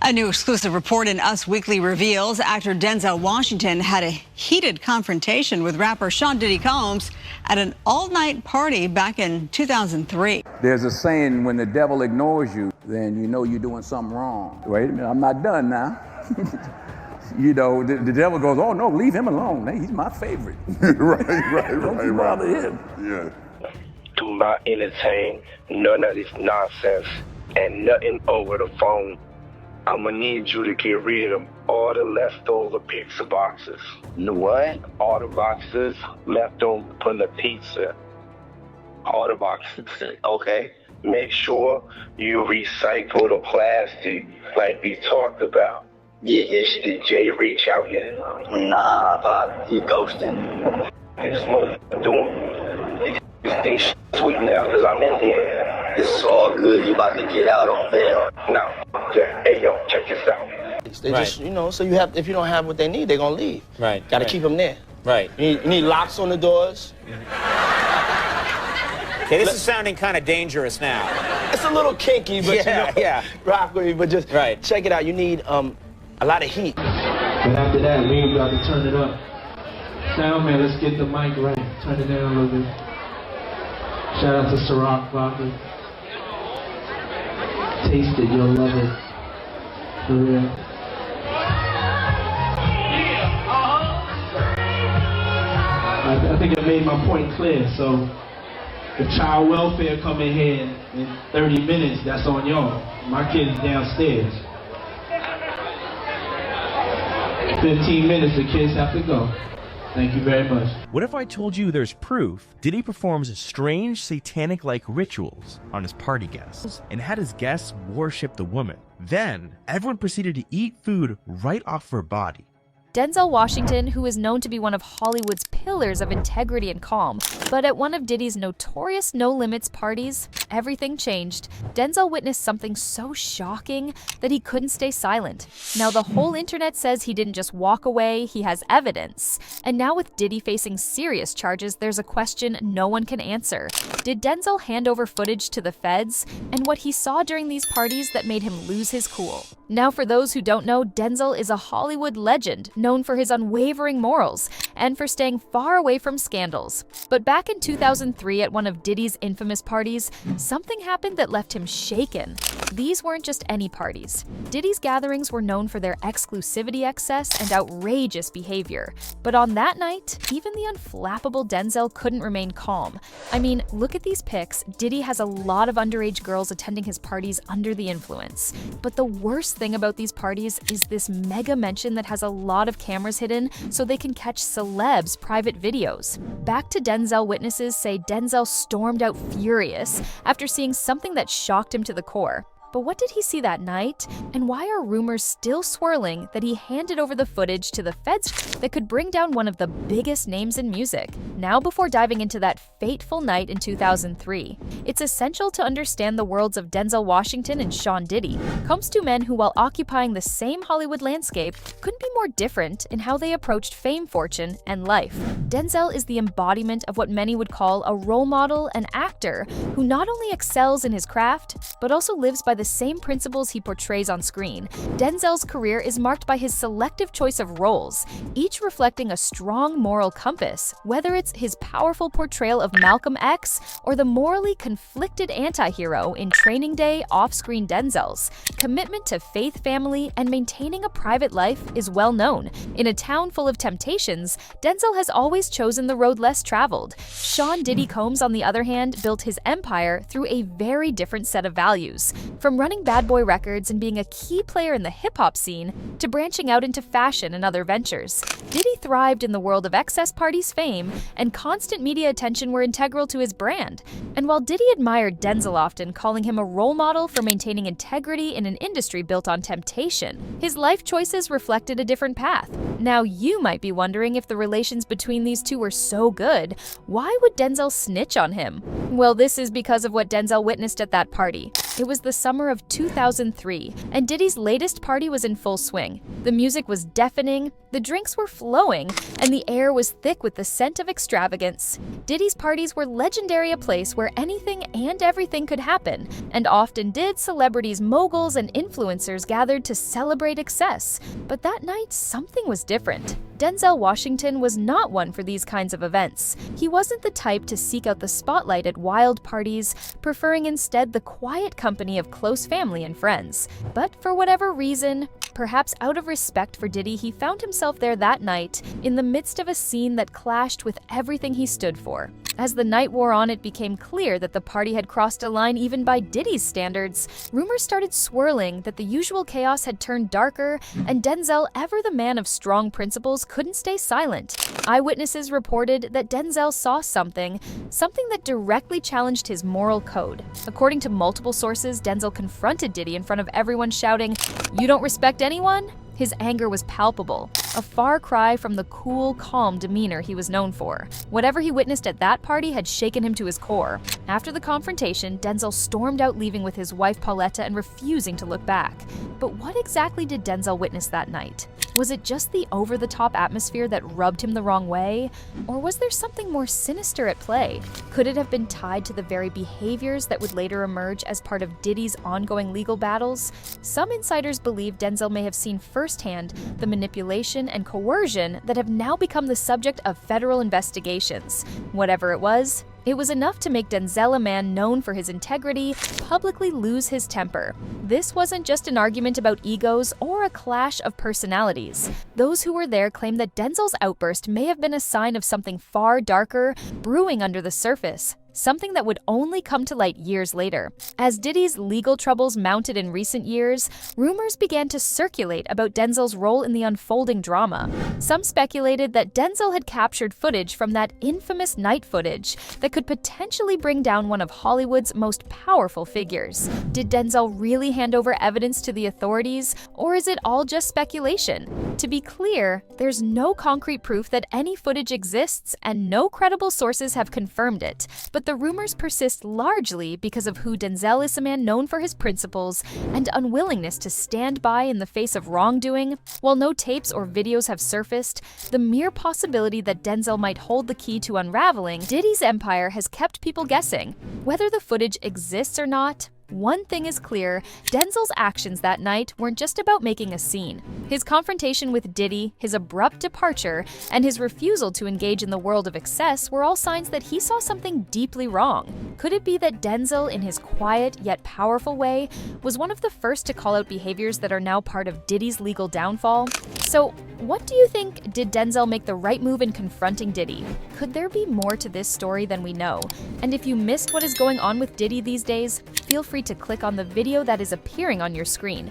A new exclusive report in Us Weekly reveals actor Denzel Washington had a heated confrontation with rapper Sean Diddy Combs at an all-night party back in 2003. There's a saying, when the devil ignores you, then you know you're doing something wrong. Wait a minute, I'm not done now. You know, the devil goes, oh no, leave him alone. Hey, he's my favorite. Don't you bother him. Yeah. Do not entertain none of this nonsense and nothing over the phone. I'm gonna need you to get rid of all the leftover pizza boxes. The what? All the boxes left over from the pizza. All the boxes. Okay. Make sure you recycle the plastic like we talked about. Yeah. Did Jay reach out yet? Nah, Pop. He ghosting. I just want to do him. Stay sweet now, because I'm in here. It's all good. You about to get out on bail. No. Hey, yo, check this out. They just, you know, so you have, if you don't have what they need, they're going to leave. Right. Got to keep them there. Right. You need locks on the doors. Okay, this is sounding kind of dangerous now. It's a little kinky, but yeah. Rock with me, but just check it out. You need a lot of heat. But after that, we got to turn it up. Sound man, let's get the mic right. Turn it down a little bit. Shout out to Ciroc Vodka. Taste it, you'll love it. For real. I think I made my point clear. So if child welfare come in here in 30 minutes, that's on y'all. My kid's downstairs. 15 minutes, the kids have to go. Thank you very much. What if I told you there's proof Diddy performs strange satanic-like rituals on his party guests and had his guests worship the woman? Then, everyone proceeded to eat food right off her body. Denzel Washington, who is known to be one of Hollywood's pillars of integrity and calm, but at one of Diddy's notorious No Limits parties, everything changed. Denzel witnessed something so shocking that he couldn't stay silent. Now the whole internet says he didn't just walk away, he has evidence. And now with Diddy facing serious charges, there's a question no one can answer. Did Denzel hand over footage to the feds? And what he saw during these parties that made him lose his cool? Now for those who don't know, Denzel is a Hollywood legend, known for his unwavering morals and for staying far away from scandals. But back in 2003 at one of Diddy's infamous parties, something happened that left him shaken. These weren't just any parties. Diddy's gatherings were known for their exclusivity excess and outrageous behavior. But on that night, even the unflappable Denzel couldn't remain calm. I mean, look at these pics. Diddy has a lot of underage girls attending his parties under the influence. But the worst thing about these parties is this mega mansion that has a lot of cameras hidden so they can catch celebs' private videos. Back to Denzel witnesses say Denzel stormed out furious after seeing something that shocked him to the core. But what did he see that night? And why are rumors still swirling that he handed over the footage to the feds that could bring down one of the biggest names in music? Now, before diving into that fateful night in 2003, it's essential to understand the worlds of Denzel Washington and Sean Diddy. Comes two men who, while occupying the same Hollywood landscape, couldn't be more different in how they approached fame, fortune, and life. Denzel is the embodiment of what many would call a role model and actor who not only excels in his craft, but also lives by the same principles he portrays on screen. Denzel's career is marked by his selective choice of roles, each reflecting a strong moral compass, whether it's his powerful portrayal of Malcolm X or the morally conflicted anti-hero in Training Day off-screen Denzel's. Commitment to faith, family, and maintaining a private life is well known. In a town full of temptations, Denzel has always chosen the road less traveled. Sean Diddy Combs, on the other hand, built his empire through a very different set of values. From running Bad Boy Records and being a key player in the hip-hop scene, to branching out into fashion and other ventures, Diddy thrived in the world of excess parties fame, and constant media attention were integral to his brand. And while Diddy admired Denzel often, calling him a role model for maintaining integrity in an industry built on temptation, his life choices reflected a different path. Now you might be wondering, if the relations between these two were so good, why would Denzel snitch on him? Well, this is because of what Denzel witnessed at that party. It was the summer of 2003, and Diddy's latest party was in full swing. The music was deafening, the drinks were flowing, and the air was thick with the scent of extravagance. Diddy's parties were legendary, a place where anything and everything could happen, and often did celebrities, moguls, and influencers gathered to celebrate excess. But that night, something was different. Denzel Washington was not one for these kinds of events. He wasn't the type to seek out the spotlight at wild parties, preferring instead the quiet company of close family and friends. But for whatever reason, perhaps out of respect for Diddy, he found himself there that night in the midst of a scene that clashed with everything he stood for. As the night wore on, it became clear that the party had crossed a line even by Diddy's standards. Rumors started swirling that the usual chaos had turned darker, and Denzel, ever the man of strong principles, couldn't stay silent. Eyewitnesses reported that Denzel saw something that directly challenged his moral code. According to multiple sources, Denzel confronted Diddy in front of everyone, shouting, "You don't respect anyone?" His anger was palpable, a far cry from the cool, calm demeanor he was known for. Whatever he witnessed at that party had shaken him to his core. After the confrontation, Denzel stormed out, leaving with his wife Pauletta and refusing to look back. But what exactly did Denzel witness that night? Was it just the over-the-top atmosphere that rubbed him the wrong way? Or was there something more sinister at play? Could it have been tied to the very behaviors that would later emerge as part of Diddy's ongoing legal battles? Some insiders believe Denzel may have seen firsthand the manipulation and coercion that have now become the subject of federal investigations. Whatever it was enough to make Denzel, a man known for his integrity, publicly lose his temper. This wasn't just an argument about egos or a clash of personalities. Those who were there claim that Denzel's outburst may have been a sign of something far darker brewing under the surface, something that would only come to light years later. As Diddy's legal troubles mounted in recent years, rumors began to circulate about Denzel's role in the unfolding drama. Some speculated that Denzel had captured footage from that infamous night footage that could potentially bring down one of Hollywood's most powerful figures. Did Denzel really hand over evidence to the authorities, or is it all just speculation? To be clear, there's no concrete proof that any footage exists, and no credible sources have confirmed it. But the rumors persist largely because of who Denzel is, a man known for his principles and unwillingness to stand by in the face of wrongdoing. While no tapes or videos have surfaced, the mere possibility that Denzel might hold the key to unraveling Diddy's empire has kept people guessing. Whether the footage exists or not, one thing is clear: Denzel's actions that night weren't just about making a scene. His confrontation with Diddy, his abrupt departure, and his refusal to engage in the world of excess were all signs that he saw something deeply wrong. Could it be that Denzel, in his quiet yet powerful way, was one of the first to call out behaviors that are now part of Diddy's legal downfall? So, what do you think? Did Denzel make the right move in confronting Diddy? Could there be more to this story than we know? And if you missed what is going on with Diddy these days, feel free to click on the video that is appearing on your screen.